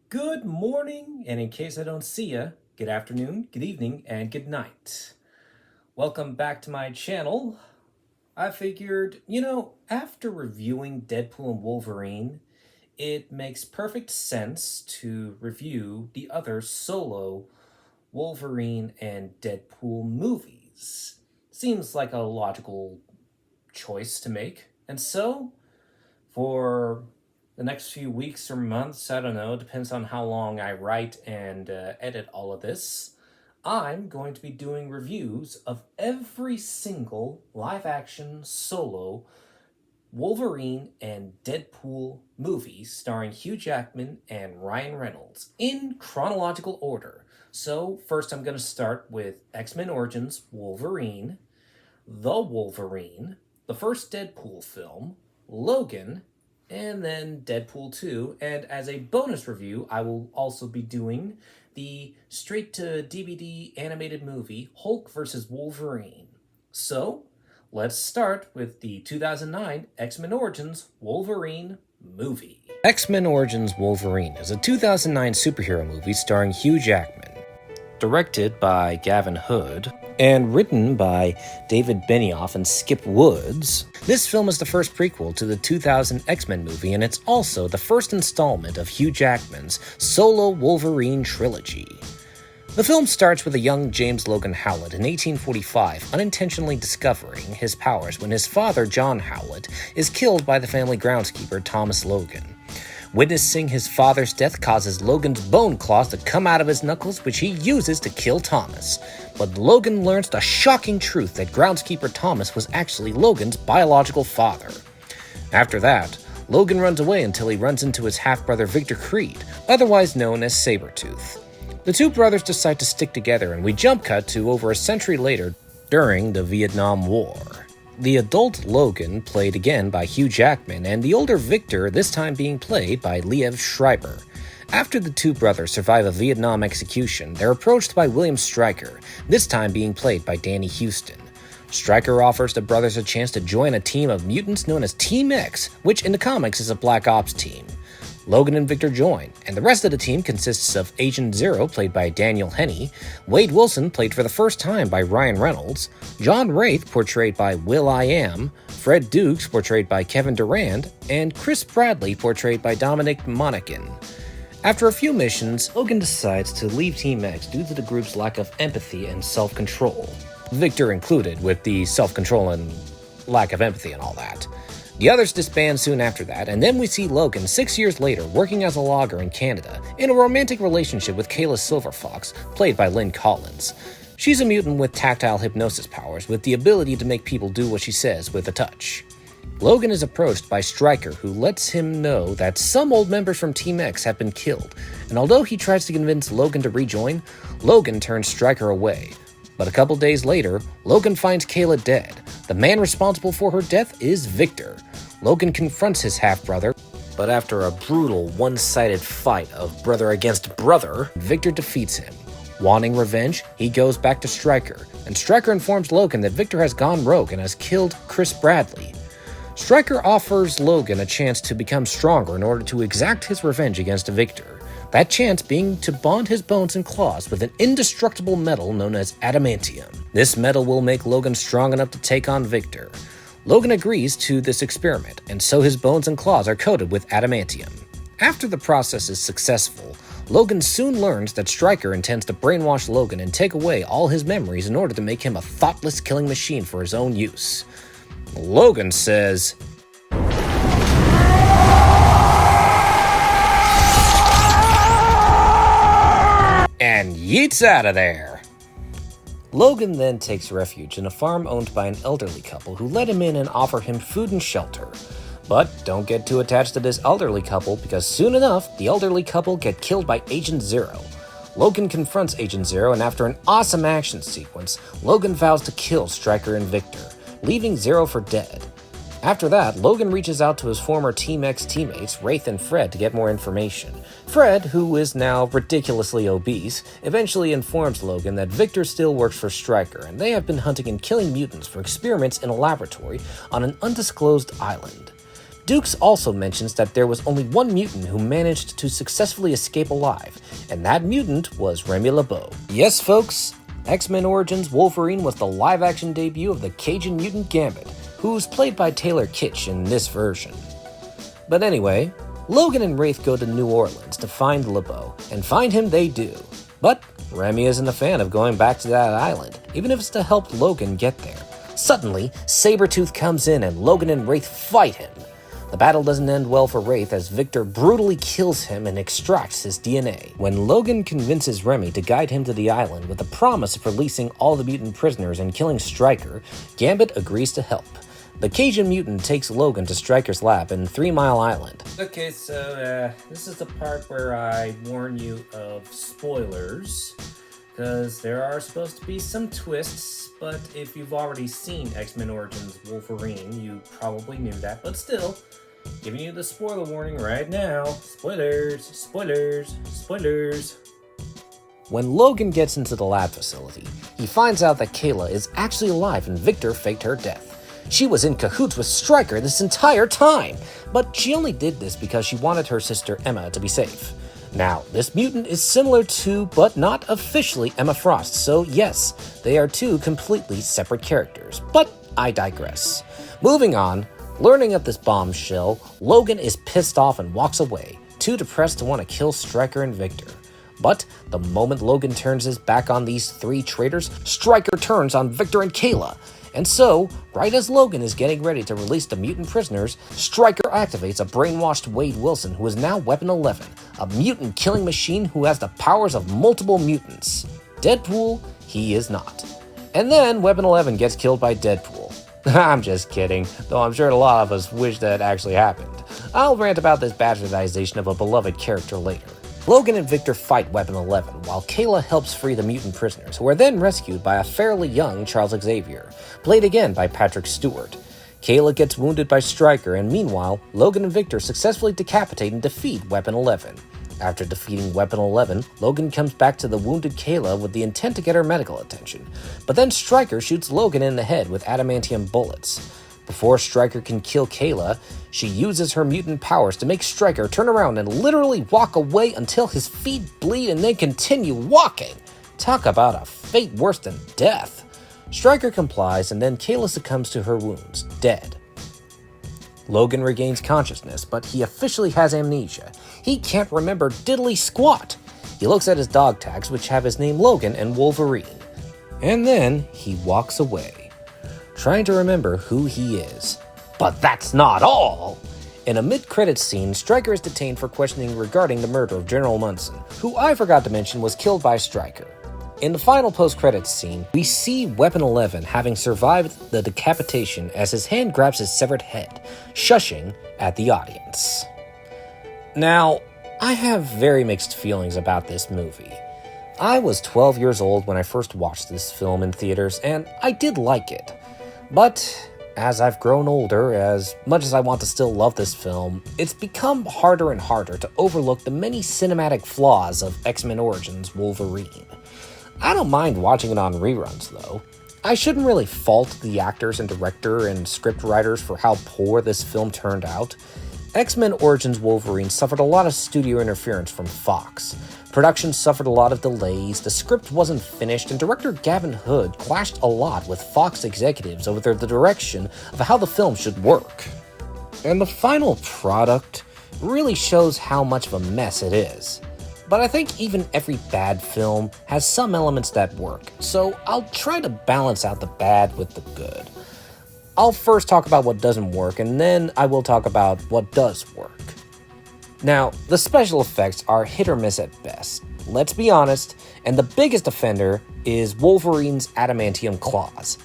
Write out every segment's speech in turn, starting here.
Good morning, and in case I don't see ya, good afternoon, good evening, and good night. Welcome back to my channel. I figured, after reviewing Deadpool and Wolverine, it makes perfect sense to review the other solo Wolverine and Deadpool movies. Seems like a logical choice to make. And so, for the next few weeks or months, I don't know, depends on how long I write and edit all of this, I'm going to be doing reviews of every single live action solo Wolverine and Deadpool movie starring Hugh Jackman and Ryan Reynolds in chronological order. So, first I'm going to start with X-Men Origins Wolverine, The Wolverine, the first Deadpool film, Logan, and then Deadpool 2. And as a bonus review, I will also be doing the straight to DVD animated movie Hulk vs. Wolverine. So, let's start with the 2009 X-Men Origins Wolverine movie. X-Men Origins Wolverine is a 2009 superhero movie starring Hugh Jackman, directed by Gavin Hood, and written by David Benioff and Skip Woods. This film is the first prequel to the 2000 X-Men movie, and it's also the first installment of Hugh Jackman's solo Wolverine trilogy. The film starts with a young James Logan Howlett in 1845 unintentionally discovering his powers when his father, John Howlett, is killed by the family groundskeeper, Thomas Logan. Witnessing his father's death causes Logan's bone claws to come out of his knuckles, which he uses to kill Thomas. But Logan learns the shocking truth that groundskeeper Thomas was actually Logan's biological father. After that, Logan runs away until he runs into his half-brother Victor Creed, otherwise known as Sabretooth. The two brothers decide to stick together, and we jump cut to over a century later during the Vietnam War. The adult Logan, played again by Hugh Jackman, and the older Victor, this time being played by Liev Schreiber. After the two brothers survive a Vietnam execution, they're approached by William Stryker, this time being played by Danny Huston. Stryker offers the brothers a chance to join a team of mutants known as Team X, which in the comics is a Black Ops team. Logan and Victor join, and the rest of the team consists of Agent Zero, played by Daniel Henney, Wade Wilson, played for the first time by Ryan Reynolds, John Wraith, portrayed by Will.i.am, Fred Dukes, portrayed by Kevin Durand, and Chris Bradley, portrayed by Dominic Monaghan. After a few missions, Logan decides to leave Team X due to the group's lack of empathy and self-control. Victor included, with the self-control and lack of empathy and all that. The others disband soon after that, and then we see Logan 6 years later working as a logger in Canada, in a romantic relationship with Kayla Silverfox, played by Lynn Collins. She's a mutant with tactile hypnosis powers, with the ability to make people do what she says with a touch. Logan is approached by Stryker, who lets him know that some old members from Team X have been killed, and although he tries to convince Logan to rejoin, Logan turns Stryker away. But a couple days later, Logan finds Kayla dead. The man responsible for her death is Victor. Logan confronts his half-brother, but after a brutal, one-sided fight of brother against brother, Victor defeats him. Wanting revenge, he goes back to Stryker, and Stryker informs Logan that Victor has gone rogue and has killed Chris Bradley. Stryker offers Logan a chance to become stronger in order to exact his revenge against Victor. That chance being to bond his bones and claws with an indestructible metal known as adamantium. This metal will make Logan strong enough to take on Victor. Logan agrees to this experiment, and so his bones and claws are coated with adamantium. After the process is successful, Logan soon learns that Stryker intends to brainwash Logan and take away all his memories in order to make him a thoughtless killing machine for his own use. Logan says, and yeets out of there. Logan then takes refuge in a farm owned by an elderly couple who let him in and offer him food and shelter. But don't get too attached to this elderly couple, because soon enough, the elderly couple get killed by Agent Zero. Logan confronts Agent Zero, and after an awesome action sequence, Logan vows to kill Stryker and Victor, leaving Zero for dead. After that, Logan reaches out to his former Team X teammates, Wraith and Fred, to get more information. Fred, who is now ridiculously obese, eventually informs Logan that Victor still works for Stryker, and they have been hunting and killing mutants for experiments in a laboratory on an undisclosed island. Dukes also mentions that there was only one mutant who managed to successfully escape alive, and that mutant was Remy LeBeau. Yes, folks, X-Men Origins Wolverine was the live-action debut of the Cajun mutant Gambit, who's played by Taylor Kitsch in this version. But anyway, Logan and Wraith go to New Orleans to find LeBeau, and find him they do. But Remy isn't a fan of going back to that island, even if it's to help Logan get there. Suddenly, Sabretooth comes in and Logan and Wraith fight him. The battle doesn't end well for Wraith as Victor brutally kills him and extracts his DNA. When Logan convinces Remy to guide him to the island with the promise of releasing all the mutant prisoners and killing Stryker, Gambit agrees to help. The Cajun mutant takes Logan to Stryker's lab in 3 Mile Island. Okay, so this is the part where I warn you of spoilers, because there are supposed to be some twists, but if you've already seen X-Men Origins Wolverine, you probably knew that, but still, giving you the spoiler warning right now. Spoilers, spoilers, spoilers. When Logan gets into the lab facility, he finds out that Kayla is actually alive and Victor faked her death. She was in cahoots with Stryker this entire time, but she only did this because she wanted her sister Emma to be safe. Now, this mutant is similar to, but not officially, Emma Frost, so yes, they are two completely separate characters, but I digress. Moving on, learning of this bombshell, Logan is pissed off and walks away, too depressed to want to kill Stryker and Victor. But the moment Logan turns his back on these 3 traitors, Stryker turns on Victor and Kayla. And so, right as Logan is getting ready to release the mutant prisoners, Stryker activates a brainwashed Wade Wilson who is now Weapon 11, a mutant killing machine who has the powers of multiple mutants. Deadpool, he is not. And then Weapon 11 gets killed by Deadpool. I'm just kidding, though I'm sure a lot of us wish that actually happened. I'll rant about this bastardization of a beloved character later. Logan and Victor fight Weapon 11, while Kayla helps free the mutant prisoners, who are then rescued by a fairly young Charles Xavier, played again by Patrick Stewart. Kayla gets wounded by Stryker, and meanwhile, Logan and Victor successfully decapitate and defeat Weapon 11. After defeating Weapon 11, Logan comes back to the wounded Kayla with the intent to get her medical attention, but then Stryker shoots Logan in the head with adamantium bullets. Before Stryker can kill Kayla, she uses her mutant powers to make Stryker turn around and literally walk away until his feet bleed and then continue walking. Talk about a fate worse than death. Stryker complies and then Kayla succumbs to her wounds, dead. Logan regains consciousness, but he officially has amnesia. He can't remember diddly squat. He looks at his dog tags, which have his name Logan and Wolverine. And then he walks away, trying to remember who he is. But that's not all! In a mid-credits scene, Stryker is detained for questioning regarding the murder of General Munson, who I forgot to mention was killed by Stryker. In the final post-credits scene, we see Weapon 11 having survived the decapitation as his hand grabs his severed head, shushing at the audience. Now, I have very mixed feelings about this movie. I was 12 years old when I first watched this film in theaters, and I did like it. But as I've grown older, as much as I want to still love this film, it's become harder and harder to overlook the many cinematic flaws of X-Men Origins Wolverine. I don't mind watching it on reruns, though. I shouldn't really fault the actors and director and script writers for how poor this film turned out. X-Men Origins Wolverine suffered a lot of studio interference from Fox. Production suffered a lot of delays, the script wasn't finished, and director Gavin Hood clashed a lot with Fox executives over the direction of how the film should work. And the final product really shows how much of a mess it is. But I think even every bad film has some elements that work, so I'll try to balance out the bad with the good. I'll first talk about what doesn't work, and then I will talk about what does work. Now, the special effects are hit or miss at best, let's be honest, and the biggest offender is Wolverine's adamantium claws.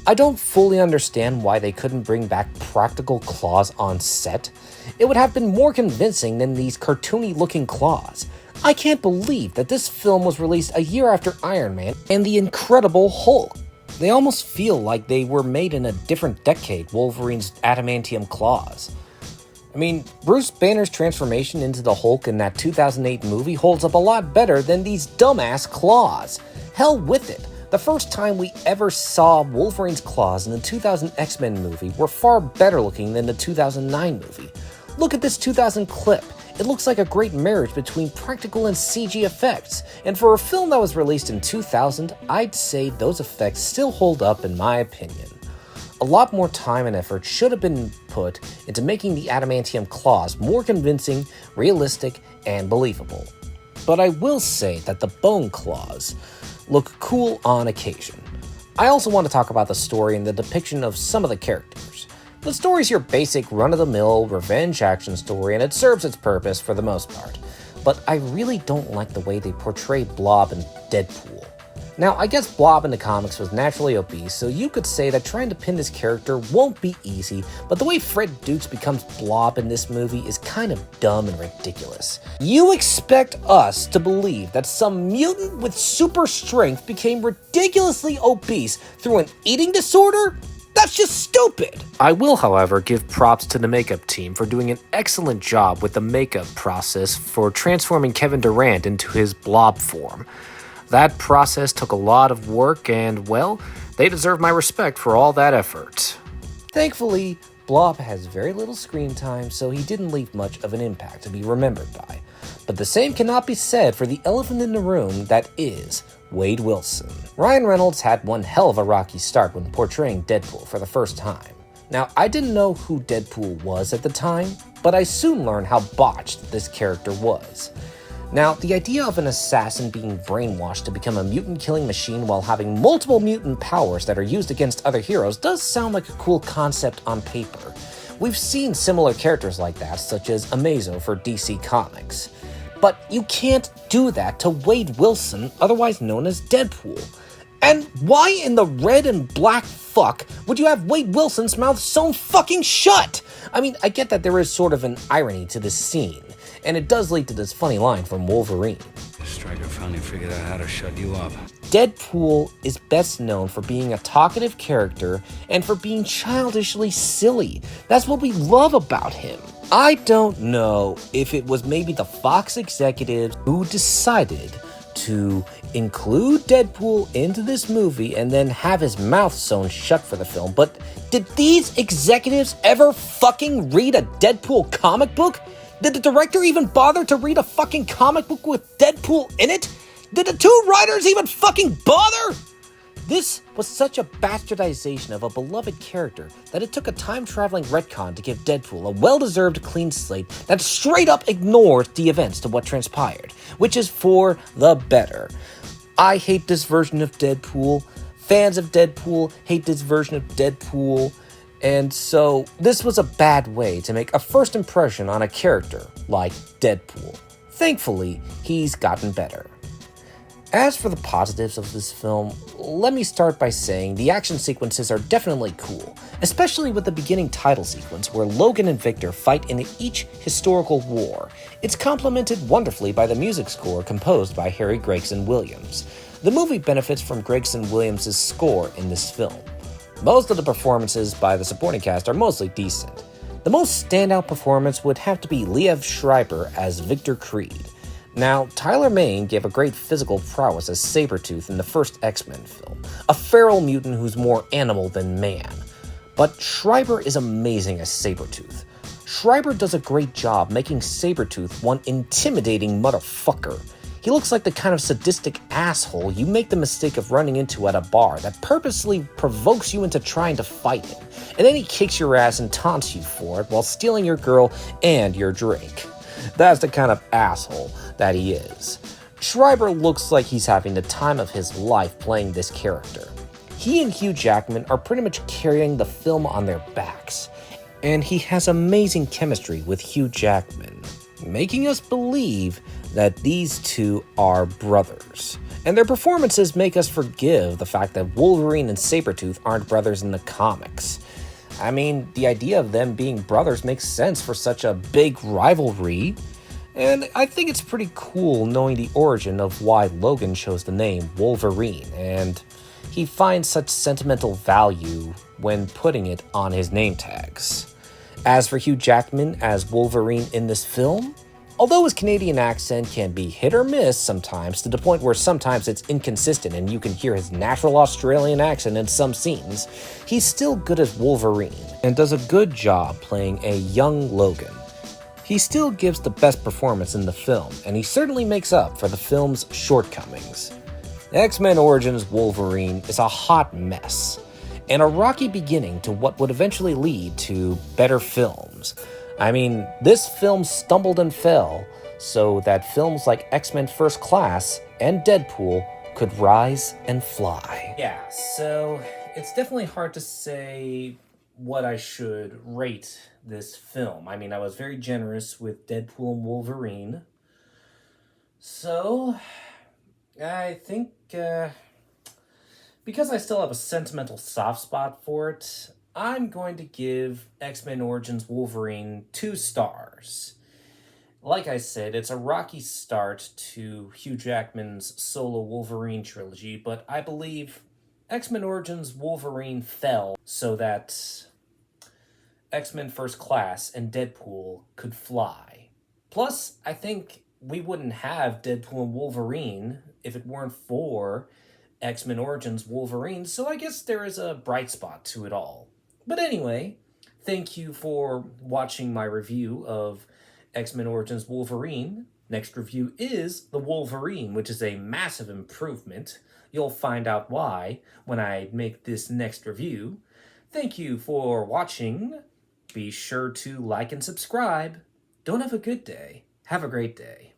I don't fully understand why they couldn't bring back practical claws on set. It would have been more convincing than these cartoony-looking claws. I can't believe that this film was released a year after Iron Man and the Incredible Hulk. They almost feel like they were made in a different decade, Wolverine's adamantium claws. I mean, Bruce Banner's transformation into the Hulk in that 2008 movie holds up a lot better than these dumbass claws. Hell with it. The first time we ever saw Wolverine's claws in the 2000 X-Men movie were far better looking than the 2009 movie. Look at this 2000 clip. It looks like a great marriage between practical and CG effects, and for a film that was released in 2000, I'd say those effects still hold up in my opinion. A lot more time and effort should have been put into making the adamantium claws more convincing, realistic, and believable. But I will say that the bone claws look cool on occasion. I also want to talk about the story and the depiction of some of the characters. The story's your basic run-of-the-mill revenge action story, and it serves its purpose for the most part. But I really don't like the way they portray Blob and Deadpool. Now, I guess Blob in the comics was naturally obese, so you could say that trying to pin this character won't be easy, but the way Fred Dukes becomes Blob in this movie is kind of dumb and ridiculous. You expect us to believe that some mutant with super strength became ridiculously obese through an eating disorder? That's just stupid! I will, however, give props to the makeup team for doing an excellent job with the makeup process for transforming Kevin Durant into his Blob form. That process took a lot of work and, well, they deserve my respect for all that effort. Thankfully, Blob has very little screen time, so he didn't leave much of an impact to be remembered by. But the same cannot be said for the elephant in the room that is Wade Wilson. Ryan Reynolds had one hell of a rocky start when portraying Deadpool for the first time. Now, I didn't know who Deadpool was at the time, but I soon learned how botched this character was. Now, the idea of an assassin being brainwashed to become a mutant-killing machine while having multiple mutant powers that are used against other heroes does sound like a cool concept on paper. We've seen similar characters like that, such as Amazo for DC Comics. But you can't do that to Wade Wilson, otherwise known as Deadpool. And why in the red and black fuck would you have Wade Wilson's mouth sewn fucking shut? I mean, I get that there is sort of an irony to this scene, and it does lead to this funny line from Wolverine. Stryker finally figured out how to shut you up. Deadpool is best known for being a talkative character and for being childishly silly. That's what we love about him. I don't know if it was maybe the Fox executives who decided to include Deadpool into this movie and then have his mouth sewn shut for the film, but did these executives ever fucking read a Deadpool comic book? Did the director even bother to read a fucking comic book with Deadpool in it? Did the two writers even fucking bother? This was such a bastardization of a beloved character that it took a time-traveling retcon to give Deadpool a well-deserved clean slate that straight up ignored the events to what transpired, which is for the better. I hate this version of Deadpool. Fans of Deadpool hate this version of Deadpool. And so, this was a bad way to make a first impression on a character like Deadpool. Thankfully, he's gotten better. As for the positives of this film, let me start by saying the action sequences are definitely cool, especially with the beginning title sequence where Logan and Victor fight in each historical war. It's complemented wonderfully by the music score composed by Harry Gregson Williams. The movie benefits from Gregson Williams' score in this film. Most of the performances by the supporting cast are mostly decent. The most standout performance would have to be Liev Schreiber as Victor Creed. Now, Tyler Mane gave a great physical prowess as Sabretooth in the first X-Men film, a feral mutant who's more animal than man. But Schreiber is amazing as Sabretooth. Schreiber does a great job making Sabretooth one intimidating motherfucker. He looks like the kind of sadistic asshole you make the mistake of running into at a bar that purposely provokes you into trying to fight him, and then he kicks your ass and taunts you for it while stealing your girl and your drink. That's the kind of asshole that he is. Schreiber looks like he's having the time of his life playing this character. He and Hugh Jackman are pretty much carrying the film on their backs, and he has amazing chemistry with Hugh Jackman, making us believe that these two are brothers. And their performances make us forgive the fact that Wolverine and Sabretooth aren't brothers in the comics. I mean, the idea of them being brothers makes sense for such a big rivalry, and I think it's pretty cool knowing the origin of why Logan chose the name Wolverine, and he finds such sentimental value when putting it on his name tags. As for Hugh Jackman as Wolverine in this film, although his Canadian accent can be hit or miss sometimes, to the point where sometimes it's inconsistent and you can hear his natural Australian accent in some scenes, he's still good as Wolverine and does a good job playing a young Logan. he still gives the best performance in the film, and he certainly makes up for the film's shortcomings. X-Men Origins Wolverine is a hot mess, and a rocky beginning to what would eventually lead to better films. I mean, this film stumbled and fell so that films like X-Men First Class and Deadpool could rise and fly. Yeah, so it's definitely hard to say what I should rate this film. I mean, I was very generous with Deadpool and Wolverine. So, I think, because I still have a sentimental soft spot for it, I'm going to give X-Men Origins Wolverine 2 stars. Like I said, it's a rocky start to Hugh Jackman's solo Wolverine trilogy, but I believe X-Men Origins Wolverine fell so that X-Men First Class and Deadpool could fly. Plus, I think we wouldn't have Deadpool and Wolverine if it weren't for X-Men Origins Wolverine, so I guess there is a bright spot to it all. But anyway, thank you for watching my review of X-Men Origins Wolverine. Next review is The Wolverine, which is a massive improvement. You'll find out why when I make this next review. Thank you for watching. Be sure to like and subscribe. Don't have a good day. Have a great day.